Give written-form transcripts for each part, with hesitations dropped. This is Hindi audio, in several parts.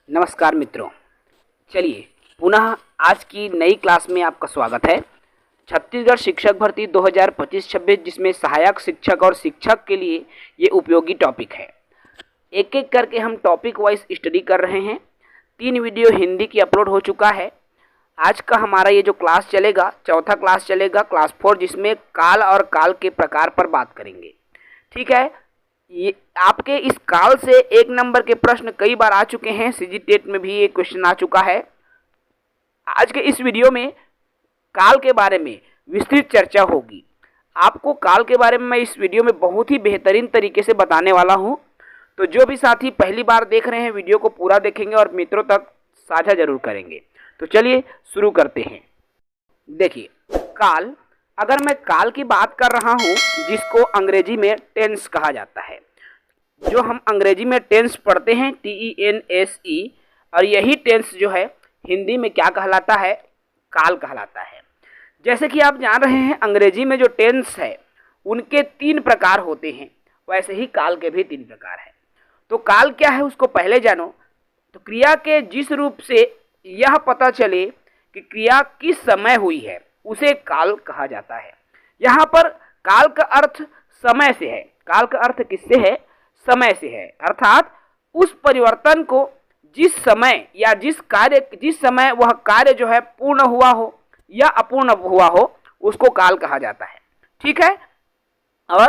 नमस्कार मित्रों, चलिए पुनः आज की नई क्लास में आपका स्वागत है। छत्तीसगढ़ शिक्षक भर्ती 2025-26 जिसमें सहायक शिक्षक और शिक्षक के लिए ये उपयोगी टॉपिक है। एक एक करके हम टॉपिक वाइज स्टडी कर रहे हैं। 3 वीडियो हिंदी की अपलोड हो चुका है। आज का हमारा ये जो क्लास चलेगा, चौथा क्लास चलेगा, क्लास 4, जिसमें काल और काल के प्रकार पर बात करेंगे। ठीक है, ये आपके इस काल से 1 नंबर के प्रश्न कई बार आ चुके हैं। सीजी टेट में भी एक क्वेश्चन आ चुका है। आज के इस वीडियो में काल के बारे में विस्तृत चर्चा होगी। आपको काल के बारे में मैं इस वीडियो में बहुत ही बेहतरीन तरीके से बताने वाला हूं। तो जो भी साथी पहली बार देख रहे हैं, वीडियो को पूरा देखेंगे और मित्रों तक साझा जरूर करेंगे। तो चलिए शुरू करते हैं। देखिए, काल, अगर मैं काल की बात कर रहा हूं, जिसको अंग्रेजी में टेंस कहा जाता है, जो हम अंग्रेजी में टेंस पढ़ते हैं TENSE, और यही टेंस जो है हिंदी में क्या कहलाता है? काल कहलाता है। जैसे कि आप जान रहे हैं, अंग्रेजी में जो टेंस है उनके 3 प्रकार होते हैं, वैसे ही काल के भी 3 प्रकार है। तो काल क्या है उसको पहले जानो। तो क्रिया के जिस रूप से यह पता चले कि क्रिया किस समय हुई है उसे काल कहा जाता है। यहाँ पर काल का अर्थ समय से है। काल का अर्थ किससे है? समय से है। अर्थात उस परिवर्तन को जिस समय या जिस समय वह कार्य जो है पूर्ण हुआ हो या अपूर्ण हुआ हो, उसको काल कहा जाता है। ठीक है, और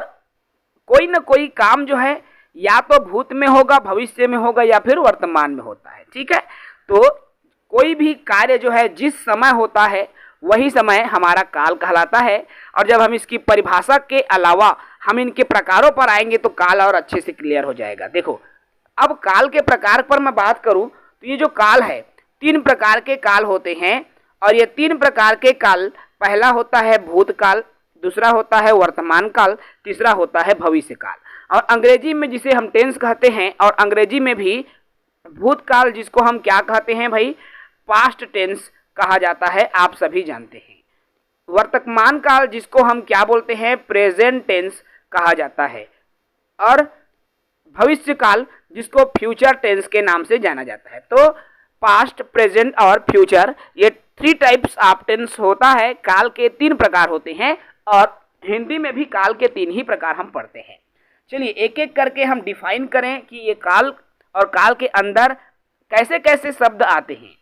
कोई न कोई काम जो है या तो भूत में होगा, भविष्य में होगा, या फिर वर्तमान में होता है। ठीक है, तो कोई भी कार्य जो है जिस समय होता है वही समय हमारा काल कहलाता है। और जब हम इसकी परिभाषा के अलावा हम इनके प्रकारों पर आएंगे तो काल और अच्छे से क्लियर हो जाएगा। देखो, अब काल के प्रकार पर मैं बात करूं तो ये जो काल है, 3 प्रकार के काल होते हैं। और ये 3 प्रकार के काल, पहला होता है भूतकाल, दूसरा होता है वर्तमान काल, तीसरा होता है भविष्य काल। और अंग्रेजी में जिसे हम टेंस कहते हैं, और अंग्रेजी में भी भूतकाल जिसको हम क्या कहते हैं भाई? पास्ट टेंस कहा जाता है, आप सभी जानते हैं। वर्तमान काल जिसको हम क्या बोलते हैं? प्रेजेंट टेंस कहा जाता है। और भविष्य काल जिसको फ्यूचर टेंस के नाम से जाना जाता है। तो पास्ट, प्रेजेंट और फ्यूचर, ये 3 टाइप्स ऑफ टेंस होता है। काल के 3 प्रकार होते हैं, और हिंदी में भी काल के 3 ही प्रकार हम पढ़ते हैं। चलिए एक एक करके हम डिफाइन करें कि ये काल और काल के अंदर कैसे कैसे शब्द आते हैं।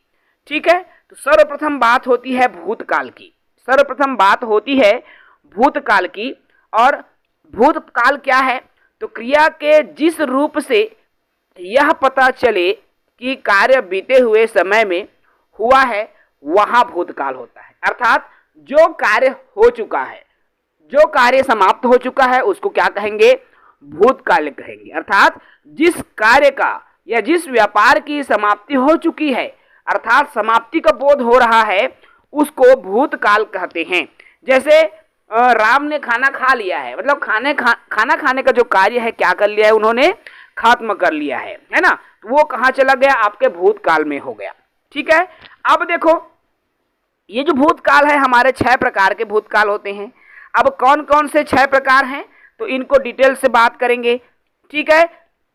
ठीक है, तो सर्वप्रथम बात होती है भूतकाल की। सर्वप्रथम बात होती है भूतकाल की। और भूतकाल क्या है? तो क्रिया के जिस रूप से यह पता चले कि कार्य बीते हुए समय में हुआ है, वहाँ भूतकाल होता है। अर्थात जो कार्य हो चुका है, जो कार्य समाप्त हो चुका है, उसको क्या कहेंगे? भूतकाल कहेंगे। अर्थात जिस कार्य का या जिस व्यापार की समाप्ति हो चुकी है, अर्थात समाप्ति का बोध हो रहा है, उसको भूतकाल कहते हैं। जैसे राम ने खाना खा लिया है, मतलब खाना खाने का जो कार्य है क्या कर लिया है उन्होंने? खत्म कर लिया है ना। तो वो कहाँ चला गया? आपके भूतकाल में हो गया। ठीक है, अब देखो, ये जो भूतकाल है, हमारे 6 प्रकार के भूतकाल होते हैं। अब कौन कौन से 6 प्रकार हैं तो इनको डिटेल से बात करेंगे। ठीक है,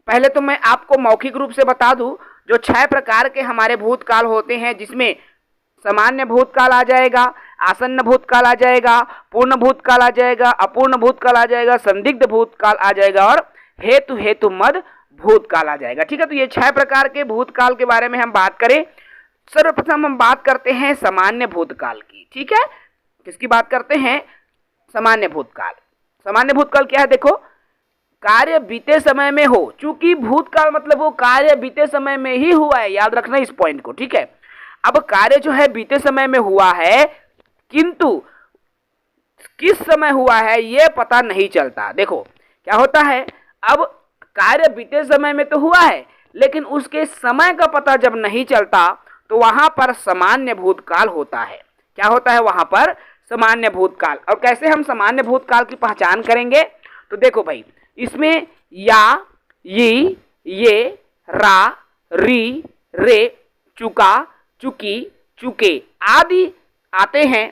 पहले तो मैं आपको मौखिक रूप से बता दूं, जो 6 प्रकार के हमारे भूतकाल होते हैं, जिसमें सामान्य भूतकाल आ जाएगा, आसन्न भूतकाल आ जाएगा, पूर्ण भूतकाल आ जाएगा, अपूर्ण भूतकाल आ जाएगा, संदिग्ध भूतकाल आ जाएगा, और हेतु मद भूतकाल आ जाएगा। ठीक है, तो ये 6 प्रकार के भूतकाल के बारे में हम बात करें। सर्वप्रथम हम बात करते हैं सामान्य भूतकाल की। ठीक है, किसकी बात करते हैं? सामान्य भूतकाल। सामान्य भूतकाल क्या है? देखो, कार्य बीते समय में हो। चूंकि भूतकाल मतलब वो कार्य बीते समय में ही हुआ है, याद रखना इस पॉइंट को। ठीक है, अब कार्य जो है बीते समय में हुआ है, किंतु किस समय हुआ है ये पता नहीं चलता। देखो क्या होता है, अब कार्य बीते समय में तो हुआ है, लेकिन उसके समय का पता जब नहीं चलता तो वहां पर सामान्य भूतकाल होता है। क्या होता है वहां पर? सामान्य भूतकाल। और कैसे हम सामान्य भूतकाल की पहचान करेंगे? तो देखो भाई, इसमें या, ये, रा, री, रे, चुका, चुकी, चुके आदि आते हैं।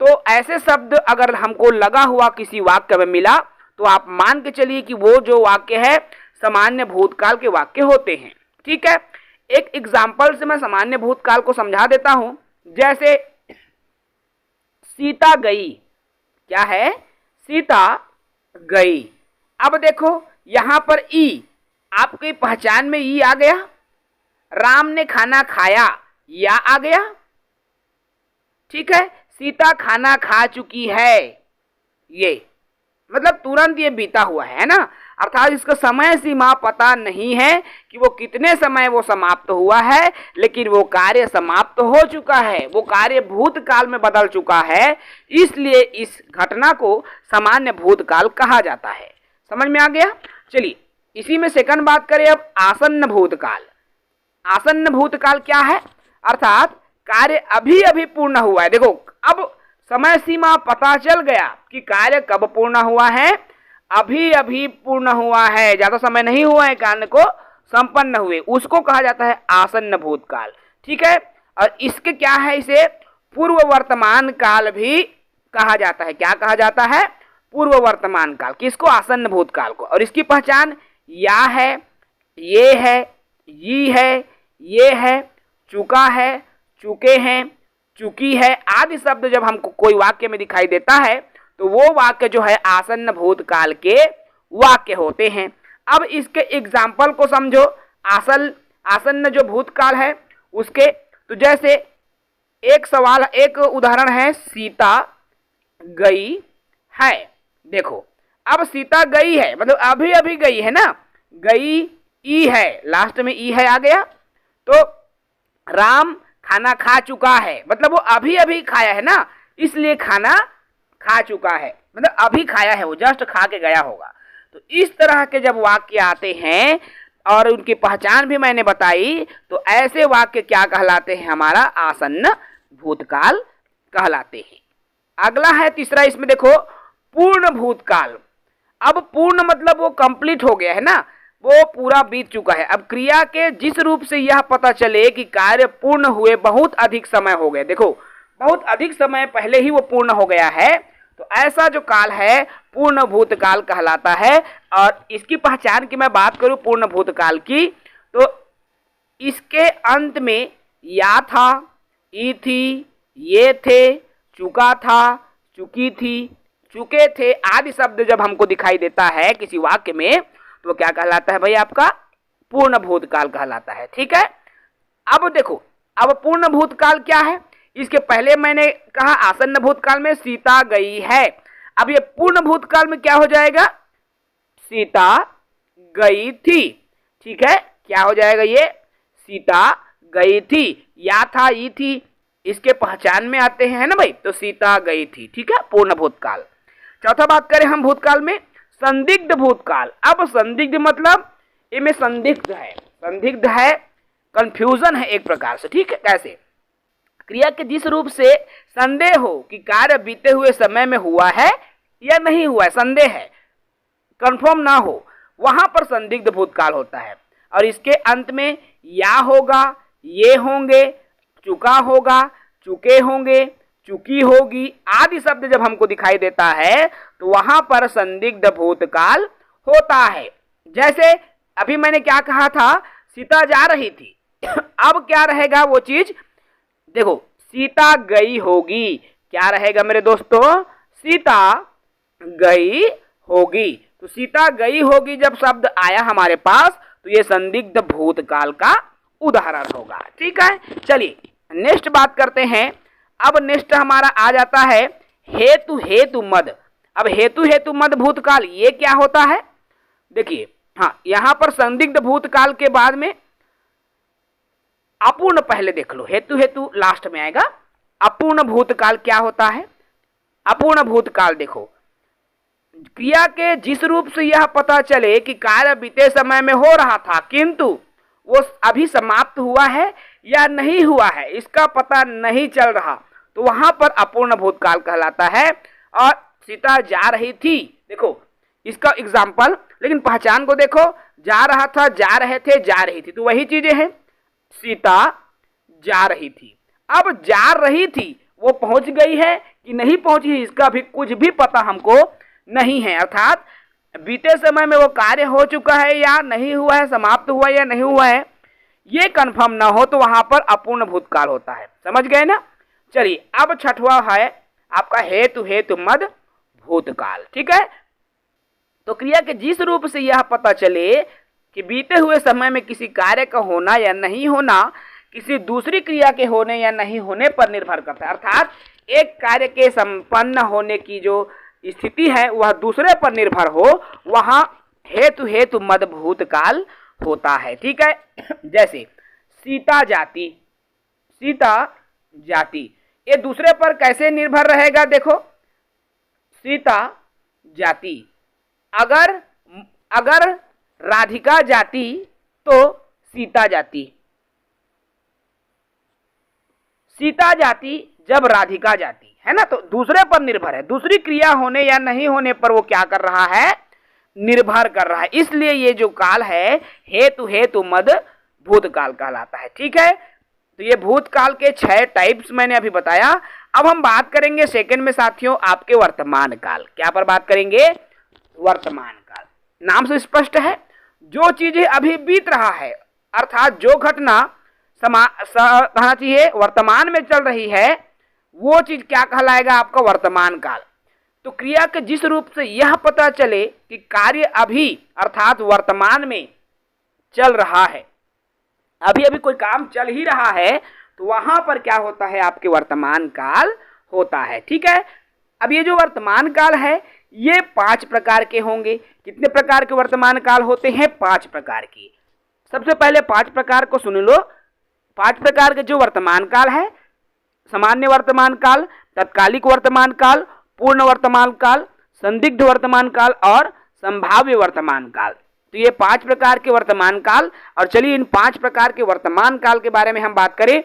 तो ऐसे शब्द अगर हमको लगा हुआ किसी वाक्य में मिला तो आप मान के चलिए कि वो जो वाक्य है सामान्य भूतकाल के वाक्य होते हैं। ठीक है, एक एग्जाम्पल से मैं सामान्य भूतकाल को समझा देता हूं। जैसे सीता गई, क्या है, सीता गई। अब देखो यहां पर ई, आपकी पहचान में ई आ गया। राम ने खाना खाया, या आ गया। ठीक है, सीता खाना खा चुकी है, ये मतलब तुरंत ये बीता हुआ है ना, अर्थात इसका समय सीमा पता नहीं है कि वो कितने समय वो समाप्त हुआ है, लेकिन वो कार्य समाप्त हो चुका है, वो कार्य भूतकाल में बदल चुका है, इसलिए इस घटना को सामान्य भूतकाल कहा जाता है। समझ में आ गया। चलिए इसी में सेकंड बात करें अब आसन्न भूतकाल। आसन्न भूतकाल क्या है, अर्थात कार्य अभी अभी पूर्ण हुआ है। देखो अब समय सीमा पता चल गया कि कार्य कब पूर्ण हुआ है, अभी अभी पूर्ण हुआ है, ज्यादा समय नहीं हुआ है कार्य को संपन्न हुए, उसको कहा जाता है आसन्न भूतकाल। ठीक है, और इसके क्या है, इसे पूर्व वर्तमान काल भी कहा जाता है। क्या कहा जाता है, पूर्व वर्तमान काल, किसको, आसन्न भूतकाल को। और इसकी पहचान या है, ये है, ये है, ये है, चुका है, चुके हैं, चुकी है आदि शब्द जब हमको कोई वाक्य में दिखाई देता है तो वो वाक्य जो है आसन्न भूतकाल के वाक्य होते हैं। अब इसके एग्जाम्पल को समझो। आसन्न जो भूतकाल है उसके, तो जैसे एक सवाल, एक उदाहरण है, सीता गई है। देखो अब सीता गई है मतलब अभी अभी गई है ना, गई ई है, लास्ट में ई है आ गया। तो राम खाना खा चुका है मतलब वो अभी अभी खाया है ना, इसलिए खाना खा चुका है, मतलब अभी खाया है, वो जस्ट खा के गया होगा। तो इस तरह के जब वाक्य आते हैं और उनकी पहचान भी मैंने बताई, तो ऐसे वाक्य क्या कहलाते हैं, हमारा आसन्न भूतकाल कहलाते हैं। अगला है तीसरा, इसमें देखो पूर्ण भूतकाल। अब पूर्ण मतलब वो कंप्लीट हो गया है ना, वो पूरा बीत चुका है। अब क्रिया के जिस रूप से यह पता चले कि कार्य पूर्ण हुए बहुत अधिक समय हो गए, देखो बहुत अधिक समय पहले ही वो पूर्ण हो गया है, तो ऐसा जो काल है पूर्ण भूतकाल कहलाता है। और इसकी पहचान की मैं बात करूं पूर्ण भूतकाल की, तो इसके अंत में या था, ई थी, ये थे, चुका था, चुकी थी, चुके थे आदि शब्द जब हमको दिखाई देता है किसी वाक्य में, तो क्या कहलाता है भाई, आपका पूर्ण भूतकाल कहलाता है। ठीक है, अब देखो अब पूर्ण भूतकाल क्या है, इसके पहले मैंने कहा आसन्न भूतकाल में सीता गई है। अब ये पूर्ण भूतकाल में क्या हो जाएगा, सीता गई थी। ठीक है, क्या हो जाएगा, ये सीता गई थी, या था, ई थी, इसके पहचान में आते हैं ना भाई, तो सीता गई थी। ठीक है, पूर्ण भूतकाल। चौथा बात करें हम भूतकाल में, संदिग्ध भूतकाल। अब संदिग्ध मतलब इनमें संदिग्ध है, संदिग्ध है, कंफ्यूजन है एक प्रकार से। ठीक है, कैसे, क्रिया के जिस रूप से संदेह हो कि कार्य बीते हुए समय में हुआ है या नहीं हुआ है, संदेह है, कंफर्म ना हो, वहां पर संदिग्ध भूतकाल होता है। और इसके अंत में या होगा, ये होंगे, चुका होगा, चुके होंगे, चुकी होगी आदि शब्द जब हमको दिखाई देता है तो वहां पर संदिग्ध भूतकाल होता है। जैसे अभी मैंने क्या कहा था, सीता जा रही थी अब क्या रहेगा वो चीज, देखो सीता गई होगी, क्या रहेगा मेरे दोस्तों, सीता गई होगी। तो सीता गई होगी जब शब्द आया हमारे पास तो ये संदिग्ध भूतकाल का उदाहरण होगा। ठीक है, चलिए नेक्स्ट बात करते हैं। अब नेक्स्ट हमारा आ जाता है हेतु हेतु मद। अब हेतु हेतु मद भूतकाल ये क्या होता है, देखिए हाँ, यहां पर संदिग्ध भूतकाल के बाद में अपूर्ण पहले देख लो, हेतु हेतु लास्ट में आएगा। अपूर्ण भूतकाल क्या होता है, अपूर्ण भूतकाल देखो क्रिया के जिस रूप से यह पता चले कि कार्य बीते समय में हो रहा था किंतु वो अभी समाप्त हुआ है या नहीं हुआ है इसका पता नहीं चल रहा, तो वहां पर अपूर्ण भूतकाल कहलाता है। और सीता जा रही थी, देखो इसका एग्जाम्पल, लेकिन पहचान को देखो, जा रहा था, जा रहे थे, जा रही थी, तो वही चीजें हैं, सीता जा रही थी। अब जा रही थी वो पहुंच गई है कि नहीं पहुंची है इसका भी कुछ भी पता हमको नहीं है, अर्थात बीते समय में वो कार्य हो चुका है या नहीं हुआ है, समाप्त हुआ या नहीं हुआ है, ये कंफर्म ना हो तो वहां पर अपूर्ण भूतकाल होता है। समझ गए ना। चलिए अब छठवां है आपका हेतु मद भूतकाल। ठीक है, तो क्रिया के जिस रूप से यह पता चले कि बीते हुए समय में किसी कार्य का होना या नहीं होना किसी दूसरी क्रिया के होने या नहीं होने पर निर्भर करता है। अर्थात एक कार्य के संपन्न होने की जो स्थिति है वह दूसरे पर निर्भर हो, वहां हेतु मद भूतकाल होता है। ठीक है, जैसे सीता जाति ये दूसरे पर कैसे निर्भर रहेगा। देखो सीता जाति, अगर राधिका जाति तो सीता जाति, सीता जाति जब राधिका जाति, है ना, तो दूसरे पर निर्भर है। दूसरी क्रिया होने या नहीं होने पर वो क्या कर रहा है, निर्भर कर रहा है। इसलिए ये जो काल है हेतु मद भूतकाल कहलाता है। ठीक है, तो ये भूतकाल के 6 टाइप्स मैंने अभी बताया। अब हम बात करेंगे सेकंड में साथियों आपके वर्तमान काल। क्या पर बात करेंगे, वर्तमान काल। नाम से स्पष्ट है, जो चीजें अभी बीत रहा है, अर्थात जो घटना कहना चाहिए वर्तमान में चल रही है, वो चीज क्या कहलाएगा, आपका वर्तमान काल। तो क्रिया के जिस रूप से यह पता चले कि कार्य अभी अर्थात वर्तमान में चल रहा है, अभी कोई काम चल ही रहा है, तो वहां पर क्या होता है, आपके वर्तमान काल होता है। ठीक है, अब ये जो वर्तमान काल है ये 5 प्रकार के होंगे। कितने प्रकार के वर्तमान काल होते हैं, 5 प्रकार के। सबसे पहले 5 प्रकार को सुन लो। 5 प्रकार के जो वर्तमान काल है, सामान्य वर्तमान काल, तत्कालिक वर्तमान काल, पूर्ण वर्तमान काल, संदिग्ध वर्तमान काल और संभाव्य वर्तमान काल। तो ये 5 प्रकार के वर्तमान काल। और चलिए इन 5 प्रकार के वर्तमान काल के बारे में हम बात करें।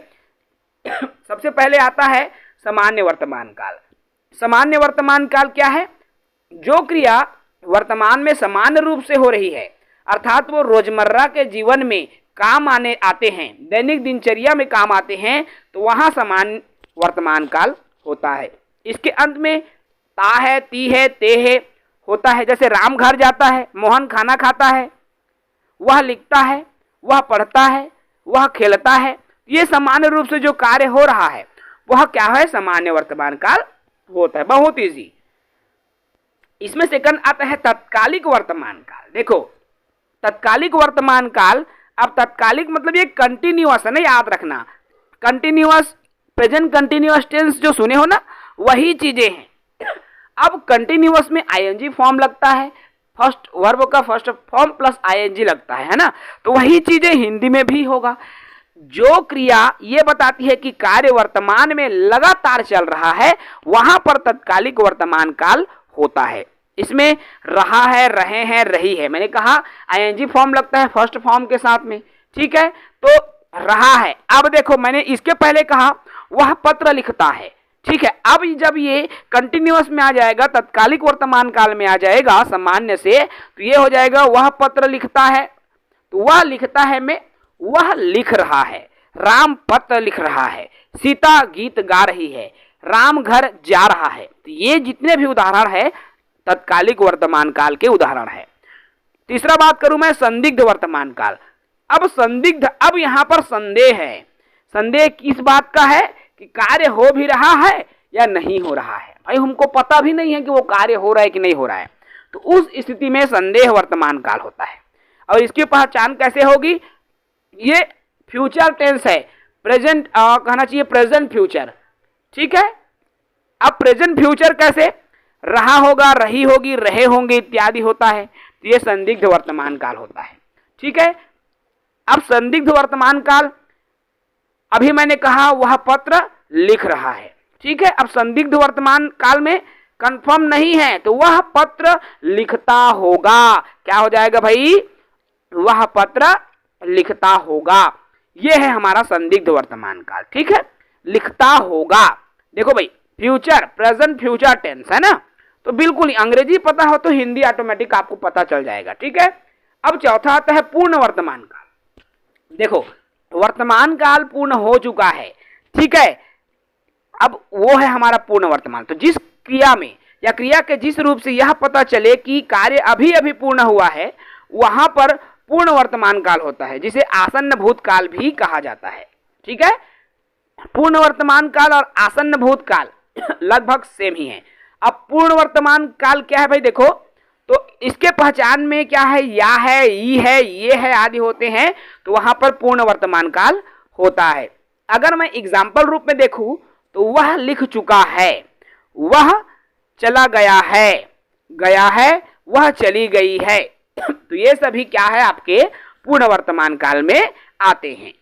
सबसे पहले आता है सामान्य वर्तमान काल। सामान्य वर्तमान काल क्या है, जो क्रिया वर्तमान में सामान्य रूप से हो रही है, अर्थात वो रोजमर्रा के जीवन में काम आते हैं, दैनिक दिनचर्या में काम आते हैं, तो वहां सामान्य वर्तमान काल होता है। इसके अंत में ता है, ती है, ते है होता है। जैसे राम घर जाता है, मोहन खाना खाता है, वह लिखता है, वह पढ़ता है, वह खेलता है। ये सामान्य रूप से जो कार्य हो रहा है वह क्या है, सामान्य वर्तमान काल होता है। बहुत इजी। इसमें सेकंड आता है तत्कालिक वर्तमान काल। देखो तत्कालिक वर्तमान काल, अब तत्कालिक मतलब ये कंटिन्यूअस है ना, याद रखना। कंटिन्यूअस, प्रेजेंट कंटिन्यूअस टेंस जो सुने हो ना, वही चीजें हैं। अब कंटिन्यूअस में आईएनजी फॉर्म लगता है, फर्स्ट वर्ब का फर्स्ट फॉर्म प्लस आईएनजी लगता है ना, तो वही चीजें हिंदी में भी होगा। जो क्रिया ये बताती है कि कार्य वर्तमान में लगातार चल रहा है, वहां पर तत्कालिक वर्तमान काल होता है। इसमें रहा है, रहे हैं, रही है, मैंने कहा आईएनजी फॉर्म लगता है फर्स्ट फॉर्म के साथ में। ठीक है, तो रहा है। अब देखो मैंने इसके पहले कहा वह पत्र लिखता है। ठीक है, अब जब ये कंटिन्यूअस में आ जाएगा, तत्कालिक वर्तमान काल में आ जाएगा सामान्य से, तो ये हो जाएगा वह पत्र लिखता है। तो वह लिखता है में वह लिख रहा है, राम पत्र लिख रहा है, सीता गीत गा रही है, राम घर जा रहा है। तो ये जितने भी उदाहरण है तत्कालिक वर्तमान काल के उदाहरण है। तीसरा बात करूं मैं संदिग्ध वर्तमान काल। अब संदिग्ध, अब यहां पर संदेह है। संदेह किस बात का है कि कार्य हो भी रहा है या नहीं हो रहा है। भाई हमको पता भी नहीं है कि वो कार्य हो रहा है कि नहीं हो रहा है, तो उस स्थिति में संदेह वर्तमान काल होता है। और इसकी पहचान कैसे होगी, ये फ्यूचर टेंस है, प्रेजेंट कहना चाहिए प्रेजेंट फ्यूचर। ठीक है, अब प्रेजेंट फ्यूचर कैसे, रहा होगा, रही होगी, रहे होंगे इत्यादि होता है, तो ये संदिग्ध वर्तमान काल होता है। ठीक है, अब संदिग्ध वर्तमान काल, अभी मैंने कहा वह पत्र लिख रहा है। ठीक है, अब संदिग्ध वर्तमान काल में कंफर्म नहीं है, तो वह पत्र लिखता होगा। क्या हो जाएगा भाई, वह पत्र लिखता होगा। यह है हमारा संदिग्ध वर्तमान काल। ठीक है, लिखता होगा। देखो भाई फ्यूचर, प्रेजेंट फ्यूचर टेंस है ना, तो बिल्कुल अंग्रेजी पता हो तो हिंदी ऑटोमेटिक आपको पता चल जाएगा। ठीक है, अब चौथा आता है पूर्ण वर्तमान काल। देखो वर्तमान काल पूर्ण हो चुका है। ठीक है, अब वो है हमारा पूर्ण वर्तमान। तो जिस क्रिया में या क्रिया के जिस रूप से यह पता चले कि कार्य अभी अभी पूर्ण हुआ है, वहां पर पूर्ण वर्तमान काल होता है, जिसे आसन्न भूतकाल भी कहा जाता है। ठीक है, पूर्ण वर्तमान काल और आसन्न भूतकाल लगभग सेम ही है। अब पूर्ण वर्तमान काल क्या है भाई, देखो तो इसके पहचान में क्या है, या है, ई है, ये है आदि होते हैं, तो वहां पर पूर्ण वर्तमान काल होता है। अगर मैं एग्जाम्पल रूप में देखूं तो वह लिख चुका है, वह चला गया है, वह चली गई है। तो ये सभी क्या है, आपके पूर्ण वर्तमान काल में आते हैं।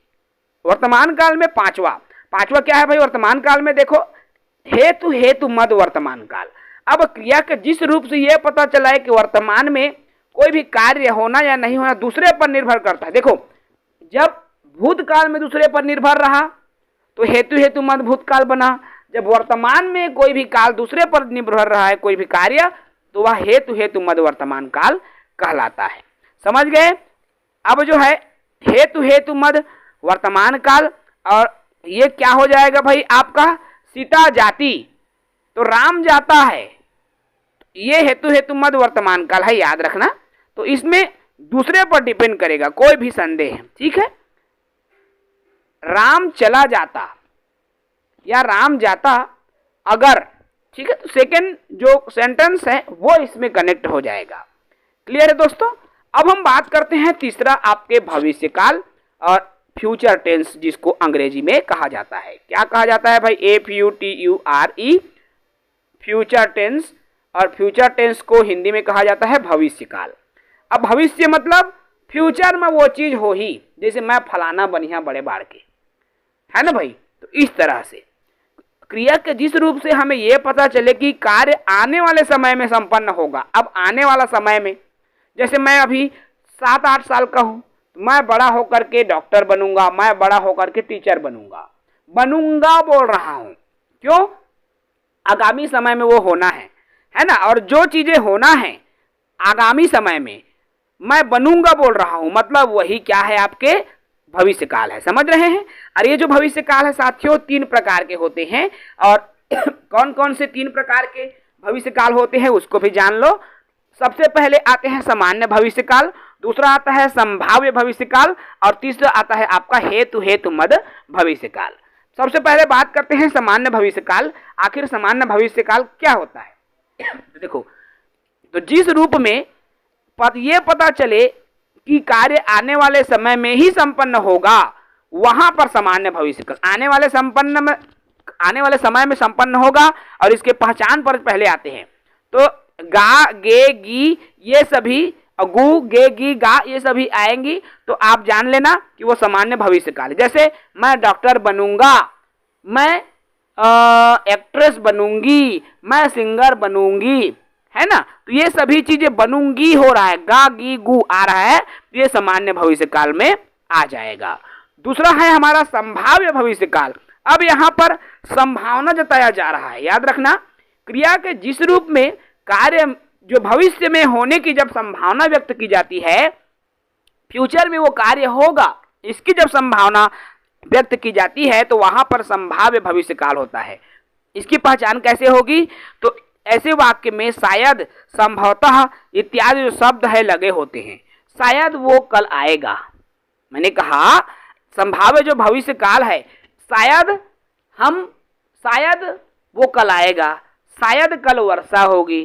वर्तमान काल में पांचवा क्या है भाई, वर्तमान काल में देखो हेतु मद वर्तमान काल। अब क्रिया के जिस रूप से यह पता चला है कि वर्तमान में कोई भी कार्य होना या नहीं होना दूसरे पर निर्भर करता है। देखो, जब भूतकाल में दूसरे पर निर्भर रहा तो हेतु मद भूतकाल बना। जब वर्तमान में कोई भी काल दूसरे पर निर्भर रहा है, कोई भी कार्य, तो वह हेतु मद वर्तमान काल कहलाता है। समझ गए? अब जो है हेतु मद वर्तमान काल, और ये क्या हो जाएगा भाई आपका, सीता जाती तो राम जाता है, ये हेतु मद वर्तमान काल है, याद रखना। तो इसमें दूसरे पर डिपेंड करेगा, कोई भी संदेह है। ठीक है, राम चला जाता या राम जाता अगर, ठीक है, तो सेकंड जो सेंटेंस है वो इसमें कनेक्ट हो जाएगा। क्लियर है दोस्तों? अब हम बात करते हैं तीसरा, आपके भविष्य काल और फ्यूचर टेंस, जिसको अंग्रेजी में कहा जाता है। क्या कहा जाता है भाई, FUTURE, फ्यूचर टेंस। और फ्यूचर टेंस को हिंदी में कहा जाता है भविष्य काल। अब भविष्य मतलब फ्यूचर में वो चीज हो ही, जैसे मैं फलाना बनिया बड़े बाढ़ के, है ना भाई। तो इस तरह से क्रिया के जिस रूप से हमें यह पता चले कि कार्य आने वाले समय में संपन्न होगा। अब आने वाला समय में, जैसे मैं अभी 7-8 साल का हूं, तो मैं बड़ा होकर के डॉक्टर बनूंगा, मैं बड़ा होकर के टीचर बनूंगा बोल रहा हूं। क्यों? आगामी समय में वो होना है ना। और जो चीजें होना है आगामी समय में मैं बनूंगा बोल रहा हूं, मतलब वही क्या है, आपके भविष्य काल है। समझ रहे हैं? और ये जो भविष्य काल है साथियों, 3 प्रकार के होते हैं। और कौन कौन से 3 प्रकार के भविष्य काल होते हैं उसको भी जान लो। सबसे पहले आते हैं सामान्य भविष्य काल, दूसरा आता है संभाव्य भविष्य काल, और तीसरा आता है आपका हेतु मद भविष्य काल। सबसे पहले बात करते हैं सामान्य भविष्य काल। आखिर सामान्य भविष्य काल क्या होता है? देखो, तो जिस रूप में ये पता चले कि कार्य आने वाले समय में ही संपन्न होगा, वहां पर सामान्य भविष्य काल आने वाले समय में संपन्न होगा। और इसके पहचान पर पहले आते हैं तो गा, गे, गी, ये सभी, गु, गे, गी, गा, ये सभी आएंगी, तो आप जान लेना कि वो सामान्य भविष्य काल है। जैसे मैं डॉक्टर बनूंगा, मैं एक्ट्रेस बनूंगी, मैं सिंगर बनूंगी, है ना। तो ये सभी चीजें बनूंगी हो रहा है, गा, गी, गु आ रहा है, तो ये सामान्य भविष्य काल में आ जाएगा। दूसरा है हमारा संभाव्य भविष्य काल। अब यहाँ पर संभावना जताया जा रहा है। याद रखना, क्रिया के जिस रूप में कार्य जो भविष्य में होने की जब संभावना व्यक्त की जाती है, फ्यूचर में वो कार्य होगा, इसकी जब संभावना व्यक्त की जाती है, तो वहां पर संभाव्य भविष्य काल होता है। इसकी पहचान कैसे होगी? तो ऐसे वाक्य में शायद, संभवतः इत्यादि जो शब्द है लगे होते हैं। शायद वो कल आएगा। मैंने कहा संभाव्य जो भविष्य काल है, शायद वो कल आएगा, शायद कल वर्षा होगी,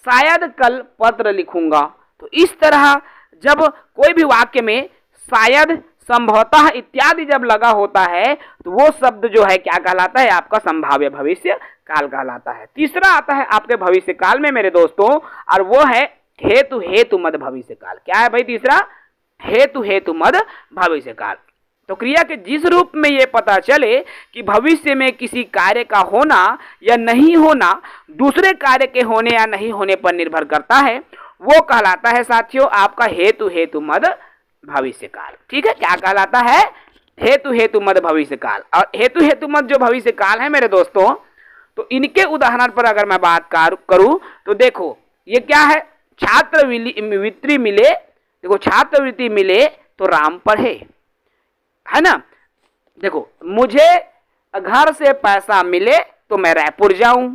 शायद कल पत्र लिखूंगा। तो इस तरह जब कोई भी वाक्य में शायद, संभवतः इत्यादि जब लगा होता है, तो वो शब्द जो है क्या कहलाता है? आपका संभाव्य भविष्य काल कहलाता है। तीसरा आता है आपके भविष्य काल में मेरे दोस्तों, और वो है हेतु मद भविष्य काल। क्या है भाई तीसरा? हेतु मद भविष्य काल। तो क्रिया के जिस रूप में ये पता चले कि भविष्य में किसी कार्य का होना या नहीं होना दूसरे कार्य के होने या नहीं होने पर निर्भर करता है, वो कहलाता है साथियों आपका हेतु मद भविष्य काल। ठीक है, क्या कहलाता है? हेतु मद भविष्य काल। और हेतु मद जो भविष्य काल है मेरे दोस्तों, तो इनके उदाहरण पर अगर मैं बात करूं तो देखो, ये क्या है? छात्रवृत्ति मिले, देखो छात्रवृत्ति मिले तो राम पढ़े, है ना। देखो, मुझे घर से पैसा मिले तो मैं रायपुर जाऊं,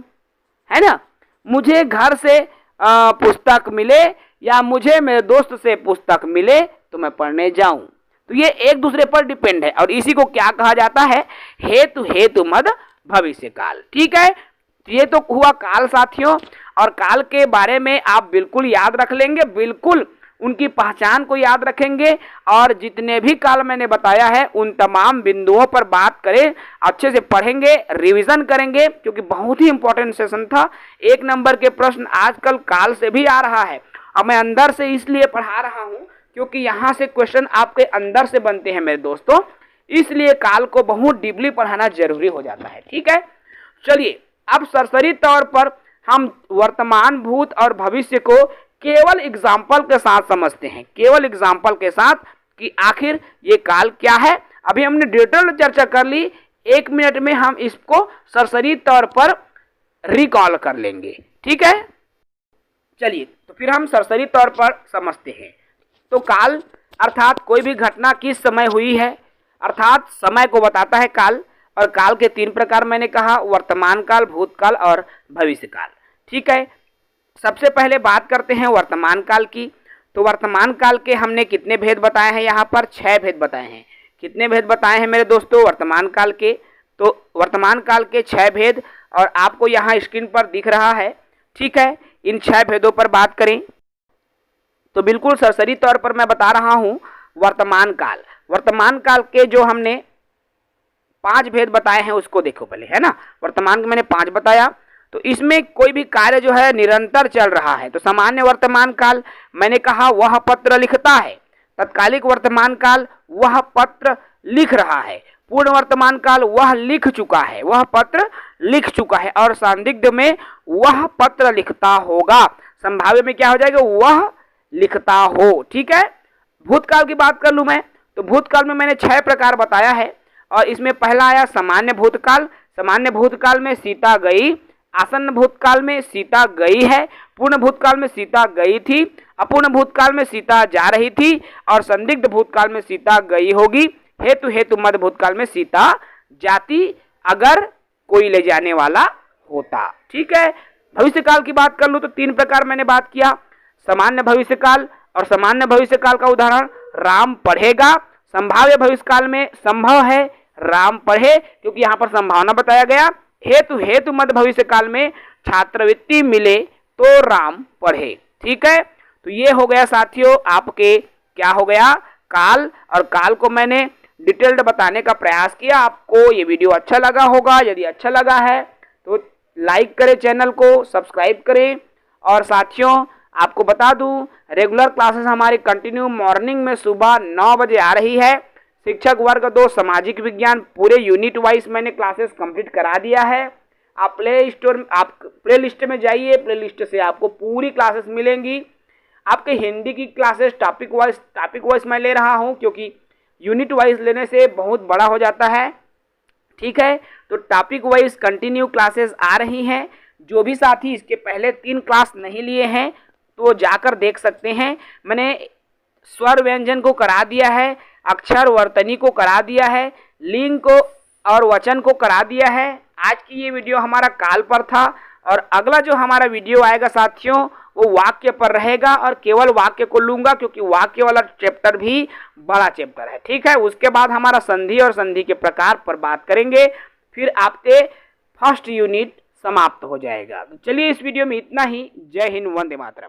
है ना। मुझे घर से पुस्तक मिले या मुझे मेरे दोस्त से पुस्तक मिले तो मैं पढ़ने जाऊं। तो ये एक दूसरे पर डिपेंड है और इसी को क्या कहा जाता है, हेतु हेतु मद भविष्य काल। ठीक है, ये तो हुआ काल साथियों, और काल के बारे में आप बिल्कुल याद रख लेंगे, बिल्कुल उनकी पहचान को याद रखेंगे और जितने भी काल मैंने बताया है उन तमाम बिंदुओं पर बात करें, अच्छे से पढ़ेंगे, रिवीजन करेंगे, क्योंकि बहुत ही इंपॉर्टेंट सेशन था। 1 नंबर के प्रश्न आजकल काल से भी आ रहा है और मैं अंदर से इसलिए पढ़ा रहा हूं क्योंकि यहाँ से क्वेश्चन आपके अंदर से बनते हैं मेरे दोस्तों, इसलिए काल को बहुत डीपली पढ़ाना जरूरी हो जाता है। ठीक है, चलिए अब सरसरी तौर पर हम वर्तमान, भूत और भविष्य को केवल एग्जाम्पल के साथ समझते हैं, केवल एग्जाम्पल के साथ कि आखिर ये काल क्या है। अभी हमने डिटेल चर्चा कर ली, 1 मिनट में हम इसको सरसरी तौर पर रिकॉल कर लेंगे। ठीक है, चलिए तो फिर हम सरसरी तौर पर समझते हैं। तो काल अर्थात कोई भी घटना किस समय हुई है, अर्थात समय को बताता है काल। और काल के 3 प्रकार मैंने कहा, वर्तमान काल, भूतकाल और भविष्य काल। ठीक है, सबसे पहले बात करते हैं वर्तमान काल की। तो वर्तमान काल के हमने कितने भेद बताए हैं, यहाँ पर 6 भेद बताए हैं। कितने भेद बताए हैं मेरे दोस्तों वर्तमान काल के, तो वर्तमान काल के 6 भेद और आपको यहाँ स्क्रीन पर दिख रहा है। ठीक है, इन 6 भेदों पर बात करें तो बिल्कुल सरसरी तौर पर मैं बता रहा हूँ। वर्तमान काल, वर्तमान काल के जो हमने 5 भेद बताए हैं उसको देखो पहले, है ना। वर्तमान के मैंने 5 बताया, तो इसमें कोई भी कार्य जो है निरंतर चल रहा है। तो सामान्य वर्तमान काल मैंने कहा वह पत्र लिखता है, तत्कालिक वर्तमान काल वह पत्र लिख रहा है, पूर्ण वर्तमान काल वह लिख चुका है, वह पत्र लिख चुका है, और संदिग्ध में वह पत्र लिखता होगा, संभाव्य में क्या हो जाएगा, वह लिखता हो। ठीक है, भूतकाल की बात कर लूं मैं, तो भूतकाल में मैंने 6 प्रकार बताया है और इसमें पहला आया सामान्य भूतकाल। सामान्य भूतकाल में सीता गई, आसन्न भूतकाल में सीता गई है, पूर्ण भूतकाल में सीता गई थी, अपूर्ण भूतकाल में सीता जा रही थी और संदिग्ध भूतकाल में सीता गई होगी, हेतु हेतु मध्य भूतकाल में सीता जाती अगर कोई ले जाने वाला होता। ठीक है, भविष्य काल की बात कर लूं तो 3 प्रकार मैंने बात किया, सामान्य भविष्य काल, और सामान्य भविष्य काल का उदाहरण राम पढ़ेगा। संभाव्य भविष्य काल में संभव है राम पढ़े, क्योंकि यहाँ पर संभावना बताया गया। हेतु हेतु मध्य भविष्य काल में छात्रवृत्ति मिले तो राम पढ़े। ठीक है, तो ये हो गया साथियों आपके, क्या हो गया, काल। और काल को मैंने डिटेल्ड बताने का प्रयास किया। आपको ये वीडियो अच्छा लगा होगा, यदि अच्छा लगा है तो लाइक करें, चैनल को सब्सक्राइब करें। और साथियों आपको बता दूं रेगुलर क्लासेस हमारी कंटिन्यू मॉर्निंग में सुबह 9 बजे आ रही है। शिक्षक वर्ग 2 सामाजिक विज्ञान पूरे यूनिट वाइज मैंने क्लासेस कंप्लीट करा दिया है। आप प्ले लिस्ट में जाइए, प्ले लिस्ट से आपको पूरी क्लासेस मिलेंगी। आपके हिंदी की क्लासेस टॉपिक वाइज मैं ले रहा हूं, क्योंकि यूनिट वाइज लेने से बहुत बड़ा हो जाता है। ठीक है, तो टॉपिक वाइज कंटिन्यू क्लासेस आ रही हैं। जो भी साथी इसके पहले 3 क्लास नहीं लिए हैं तो जाकर देख सकते हैं। मैंने स्वर व्यंजन को करा दिया है, अक्षर वर्तनी को करा दिया है, लिंग को और वचन को करा दिया है। आज की ये वीडियो हमारा काल पर था और अगला जो हमारा वीडियो आएगा साथियों वो वाक्य पर रहेगा, और केवल वाक्य को लूंगा क्योंकि वाक्य वाला चैप्टर भी बड़ा चैप्टर है। ठीक है, उसके बाद हमारा संधि और संधि के प्रकार पर बात करेंगे, फिर आपके फर्स्ट यूनिट समाप्त हो जाएगा। तो चलिए इस वीडियो में इतना ही। जय हिंद, वंदे मातरम।